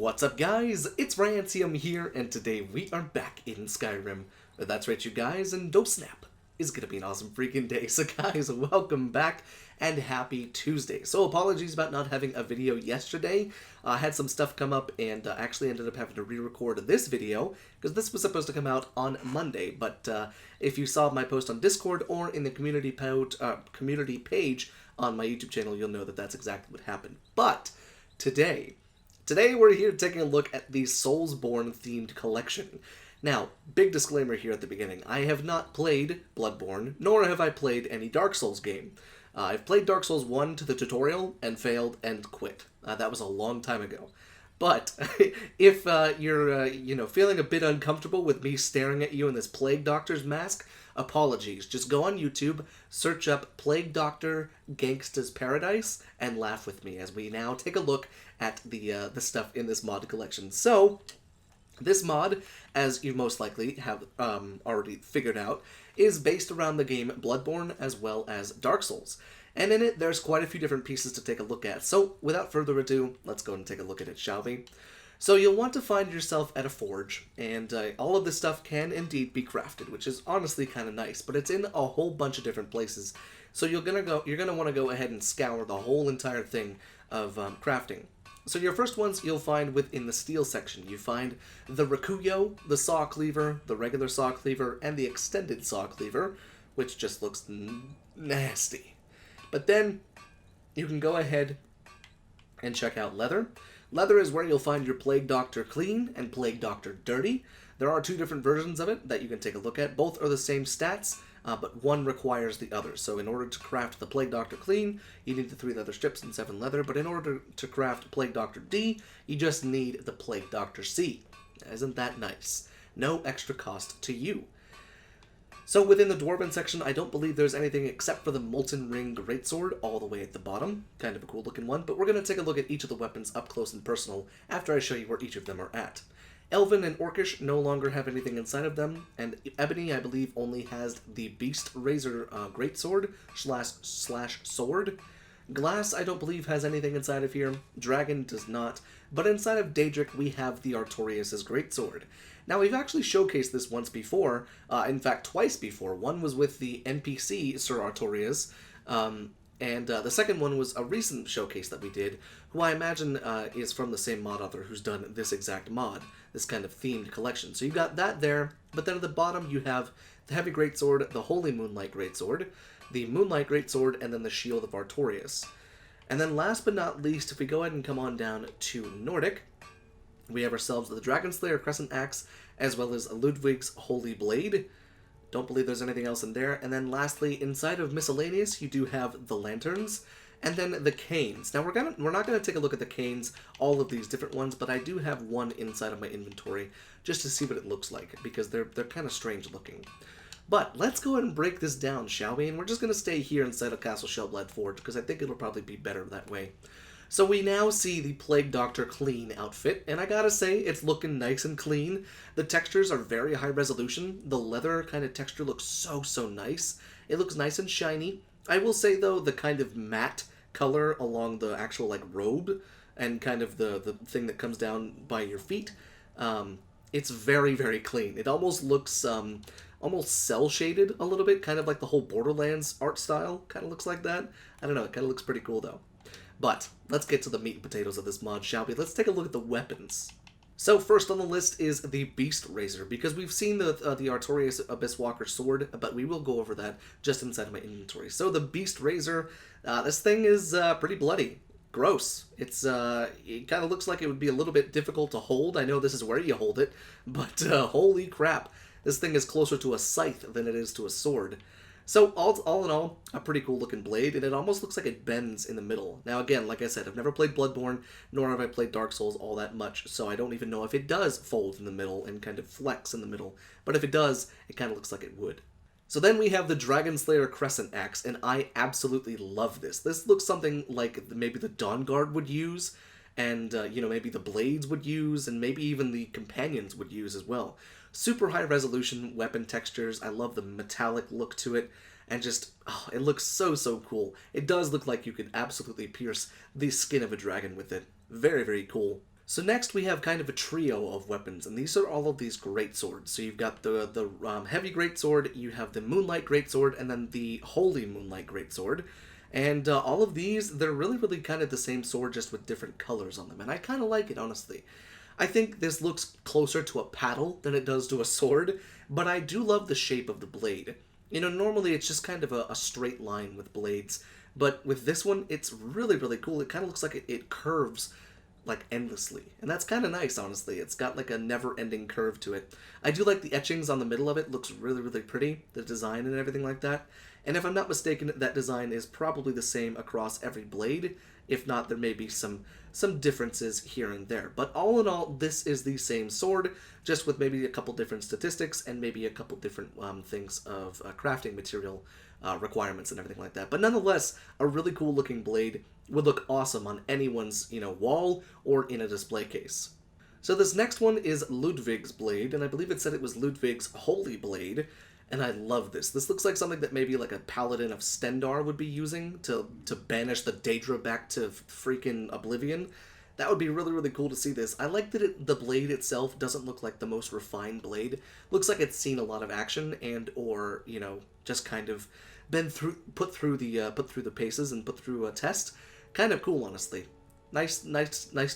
What's up, guys? It's Rancium here, and today we are back in Skyrim. That's right, you guys, and don't snap. It's gonna be an awesome freaking day. So guys, welcome back, and happy Tuesday. So apologies about not having a video yesterday. I had some stuff come up, and actually ended up having to re-record this video, because this was supposed to come out on Monday, but if you saw my post on Discord or in the community page on my YouTube channel, you'll know that that's exactly what happened. But Today we're here taking a look at the SOULSBORNE themed collection. Now, big disclaimer here at the beginning. I have not played Bloodborne, nor have I played any Dark Souls game. I've played Dark Souls 1 to the tutorial and failed and quit. That was a long time ago. But if you're feeling a bit uncomfortable with me staring at you in this Plague Doctor's mask, apologies. Just go on YouTube, search up Plague Doctor Gangsta's Paradise, and laugh with me as we now take a look at the stuff in this mod collection. So, this mod, as you most likely have already figured out, is based around the game Bloodborne as well as Dark Souls. And in it, there's quite a few different pieces to take a look at. So, without further ado, let's go and take a look at it, shall we? So you'll want to find yourself at a forge, and all of this stuff can indeed be crafted, which is honestly kind of nice, but it's in a whole bunch of different places. So you're gonna want to go ahead and scour the whole entire thing of crafting. So your first ones you'll find within the steel section. You find the Rakuyo, the saw cleaver, the regular saw cleaver, and the extended saw cleaver, which just looks nasty. But then you can go ahead and check out leather. Leather is where you'll find your Plague Doctor Clean and Plague Doctor Dirty. There are two different versions of it that you can take a look at. Both are the same stats, but one requires the other. So in order to craft the Plague Doctor Clean, you need the 3 leather strips and 7 leather, but in order to craft Plague Doctor D, you just need the Plague Doctor C. Isn't that nice? No extra cost to you. So within the Dwarven section, I don't believe there's anything except for the Molten Ring Greatsword all the way at the bottom. Kind of a cool looking one, but we're going to take a look at each of the weapons up close and personal after I show you where each of them are at. Elven and Orcish no longer have anything inside of them, and Ebony, I believe, only has the Beast Razor Greatsword slash sword. Glass, I don't believe, has anything inside of here. Dragon does not, but inside of Daedric, we have the Artorias' Greatsword. Now, we've actually showcased this once before, in fact, twice before. One was with the NPC, Sir Artorias, and the second one was a recent showcase that we did, who I imagine is from the same mod author who's done this exact mod, this kind of themed collection. So you got that there, but then at the bottom you have the Heavy Greatsword, the Holy Moonlight Greatsword, the Moonlight Greatsword, and then the Shield of Artorias. And then last but not least, if we go ahead and come on down to Nordic, we have ourselves the Dragonslayer Crescent Axe, as well as Ludwig's Holy Blade. Don't believe there's anything else in there. And then lastly, inside of Miscellaneous, you do have the Lanterns, and then the Canes. Now, we're not going to take a look at the Canes, all of these different ones, but I do have one inside of my inventory, just to see what it looks like, because they're kind of strange looking. But let's go ahead and break this down, shall we? And we're just going to stay here inside of Castle Shellblade Forge, because I think it'll probably be better that way. So we now see the Plague Doctor Clean outfit, and I gotta say, it's looking nice and clean. The textures are very high resolution. The leather kind of texture looks so nice. It looks nice and shiny. I will say, though, the kind of matte color along the actual, like, robe and kind of the thing that comes down by your feet, it's very clean. It almost looks, almost cel-shaded a little bit, kind of like the whole Borderlands art style kind of looks like that. I don't know, it kind of looks pretty cool, though. But let's get to the meat and potatoes of this mod, shall we? Let's take a look at the weapons. So first on the list is the Beast Razor, because we've seen the Artorias Abysswalker sword, but we will go over that just inside of my inventory. So the Beast Razor, this thing is pretty bloody. Gross. It kind of looks like it would be a little bit difficult to hold. I know this is where you hold it, but holy crap. This thing is closer to a scythe than it is to a sword. So, all in all, a pretty cool looking blade, and it almost looks like it bends in the middle. Now again, like I said, I've never played Bloodborne, nor have I played Dark Souls all that much, so I don't even know if it does fold in the middle and kind of flex in the middle, but if it does, it kind of looks like it would. So then we have the Dragonslayer Crescent Axe, and I absolutely love this. This looks something like maybe the Dawnguard would use, and, maybe the Blades would use, and maybe even the Companions would use as well. Super high resolution weapon textures. I love the metallic look to it, and just, it looks so cool. It does look like you could absolutely pierce the skin of a dragon with it. Very cool. So next we have kind of a trio of weapons, and these are all of these great swords. So you've got the heavy great sword, you have the moonlight great sword, and then the holy moonlight great sword. And all of these, they're really kind of the same sword, just with different colors on them, and I kind of like it, honestly. I think this looks closer to a paddle than it does to a sword, but I do love the shape of the blade. You know, normally it's just kind of a straight line with blades, but with this one, it's really cool. It kind of looks like it curves like endlessly, and that's kind of nice, honestly. It's got like a never-ending curve to it. I do like the etchings on the middle of it. Looks really pretty, the design and everything like that. And if I'm not mistaken, that design is probably the same across every blade. If not, there may be some differences here and there, but all in all, this is the same sword, just with maybe a couple different statistics and maybe a couple different things of crafting material requirements and everything like that. But nonetheless, a really cool looking blade would look awesome on anyone's, wall or in a display case. So this next one is Ludwig's blade, and I believe it said it was Ludwig's holy blade, and I love this. This looks like something that maybe like a paladin of Stendar would be using to banish the Daedra back to freaking oblivion. That would be really cool to see this. I like that the blade itself doesn't look like the most refined blade. Looks like it's seen a lot of action and or, just kind of been put through the paces and put through a test. Kind of cool, honestly. Nice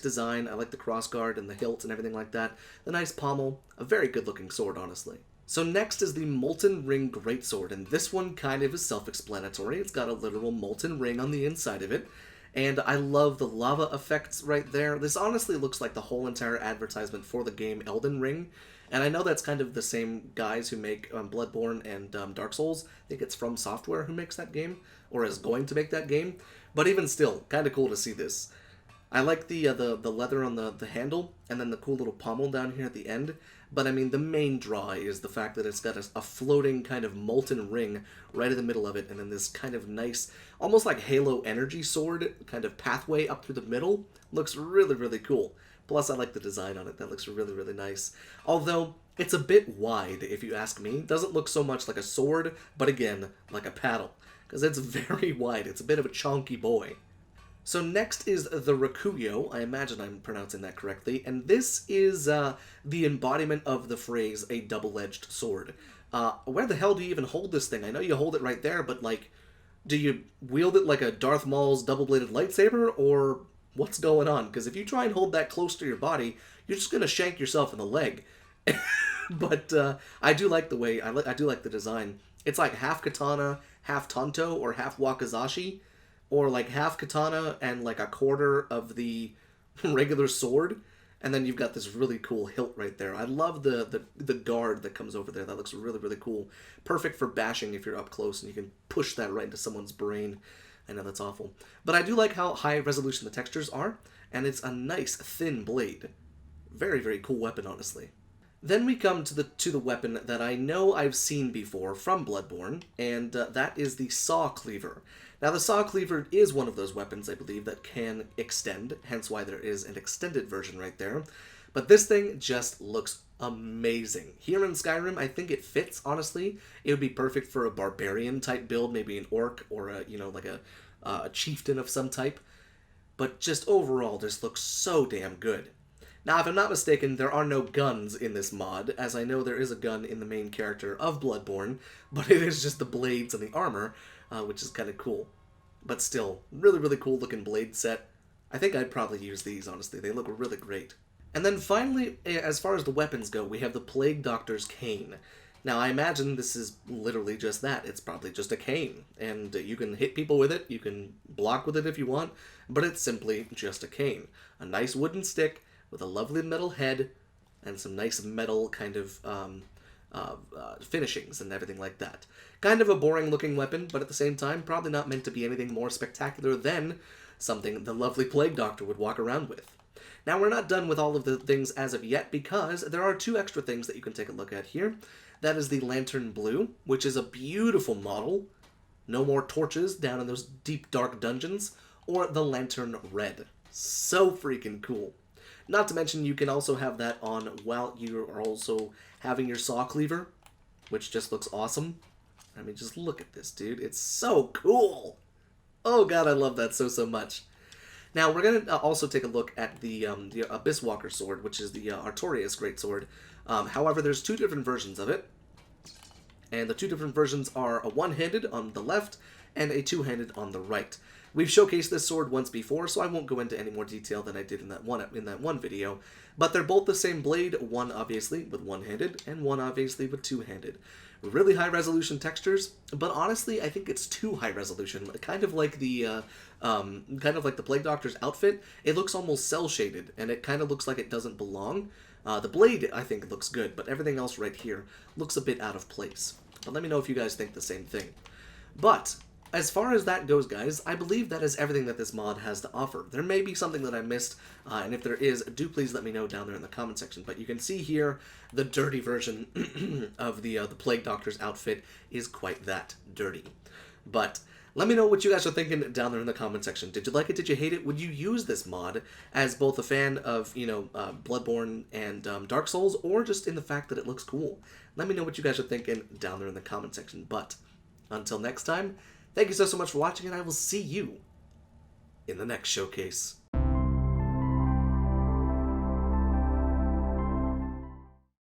design. I like the crossguard and the hilt and everything like that. The nice pommel. A very good looking sword, honestly. So next is the Molten Ring Greatsword, and this one kind of is self-explanatory. It's got a literal molten ring on the inside of it, and I love the lava effects right there. This honestly looks like the whole entire advertisement for the game Elden Ring, and I know that's kind of the same guys who make Bloodborne and Dark Souls. I think it's From Software who makes that game, or is going to make that game, but even still, kind of cool to see this. I like the leather on the handle, and then the cool little pommel down here at the end. But I mean, the main draw is the fact that it's got a floating kind of molten ring right in the middle of it, and then this kind of nice, almost like Halo energy sword kind of pathway up through the middle. Looks really cool. Plus, I like the design on it. That looks really nice. Although, it's a bit wide, if you ask me. It doesn't look so much like a sword, but again, like a paddle. Because it's very wide. It's a bit of a chonky boy. So next is the Rakuyo, I imagine I'm pronouncing that correctly, and this is the embodiment of the phrase, a double-edged sword. Where the hell do you even hold this thing? I know you hold it right there, but like, do you wield it like a Darth Maul's double-bladed lightsaber, or what's going on? Because if you try and hold that close to your body, you're just going to shank yourself in the leg. But I do like the way, I do like the design. It's like half katana, half tanto, or half wakizashi, or like half katana and like a quarter of the regular sword, and then you've got this really cool hilt right there. I love the guard that comes over there. That looks really cool. Perfect for bashing if you're up close and you can push that right into someone's brain. I know that's awful. But I do like how high resolution the textures are, and it's a nice thin blade. Very cool weapon, honestly. Then we come to the weapon that I know I've seen before from Bloodborne, and that is the Saw Cleaver. Now, the Saw Cleaver is one of those weapons, I believe, that can extend, hence why there is an extended version right there. But this thing just looks amazing. Here in Skyrim, I think it fits, honestly. It would be perfect for a barbarian-type build, maybe an orc, or like a chieftain of some type. But just overall, this looks so damn good. Now, if I'm not mistaken, there are no guns in this mod, as I know there is a gun in the main character of Bloodborne, but it is just the blades and the armor, which is kind of cool. But still, really cool looking blade set. I think I'd probably use these, honestly. They look really great. And then finally, as far as the weapons go, we have the Plague Doctor's cane. Now, I imagine this is literally just that. It's probably just a cane, and you can hit people with it, you can block with it if you want, but it's simply just a cane. A nice wooden stick with a lovely metal head and some nice metal kind of finishings and everything like that. Kind of a boring looking weapon, but at the same time, probably not meant to be anything more spectacular than something the lovely Plague Doctor would walk around with. Now, we're not done with all of the things as of yet, because there are two extra things that you can take a look at here. That is the Lantern Blue, which is a beautiful model. No more torches down in those deep, dark dungeons. Or the Lantern Red. So freaking cool. Not to mention, you can also have that on while you are also having your saw cleaver, which just looks awesome. I mean, just look at this, dude. It's so cool. Oh god, I love that so much. Now, we're going to also take a look at the Abyss Walker sword, which is the Artorias Greatsword. However, there's two different versions of it. And the two different versions are a one-handed on the left and a two-handed on the right. We've showcased this sword once before, so I won't go into any more detail than I did in that one video. But they're both the same blade, one obviously with one-handed, and one obviously with two-handed. Really high-resolution textures, but honestly, I think it's too high-resolution. Kind of like the Plague Doctor's outfit. It looks almost cel-shaded, and it kind of looks like it doesn't belong. The blade, I think, looks good, but everything else right here looks a bit out of place. But let me know if you guys think the same thing. But as far as that goes, guys, I believe that is everything that this mod has to offer. There may be something that I missed, and if there is, do please let me know down there in the comment section. But you can see here the dirty version of the Plague Doctor's outfit is quite that dirty. But let me know what you guys are thinking down there in the comment section. Did you like it? Did you hate it? Would you use this mod as both a fan of, Bloodborne and Dark Souls, or just in the fact that it looks cool? Let me know what you guys are thinking down there in the comment section. But until next time, thank you so much for watching, and I will see you in the next showcase.